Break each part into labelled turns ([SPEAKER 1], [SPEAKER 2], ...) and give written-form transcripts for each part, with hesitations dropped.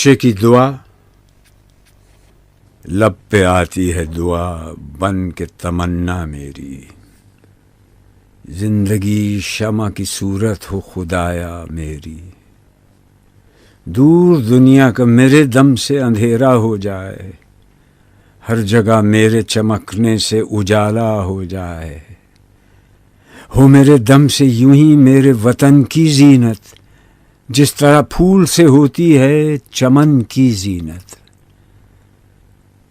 [SPEAKER 1] بچے کی دعا لب پہ آتی ہے، دعا بن کے تمنا میری. زندگی شمع کی صورت ہو خدایا میری. دور دنیا کا میرے دم سے اندھیرا ہو جائے، ہر جگہ میرے چمکنے سے اجالا ہو جائے. ہو میرے دم سے یوں ہی میرے وطن کی زینت، جس طرح پھول سے ہوتی ہے چمن کی زینت.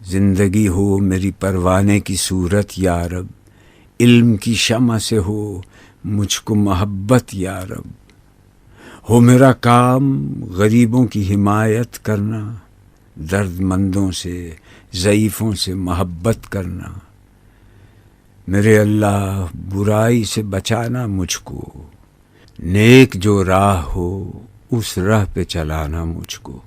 [SPEAKER 1] زندگی ہو میری پروانے کی صورت یارب، علم کی شمع سے ہو مجھ کو محبت یارب. ہو میرا کام غریبوں کی حمایت کرنا، درد مندوں سے ضعیفوں سے محبت کرنا. میرے اللہ برائی سے بچانا مجھ کو، نیک جو راہ ہو اس راہ پہ چلانا مجھ کو.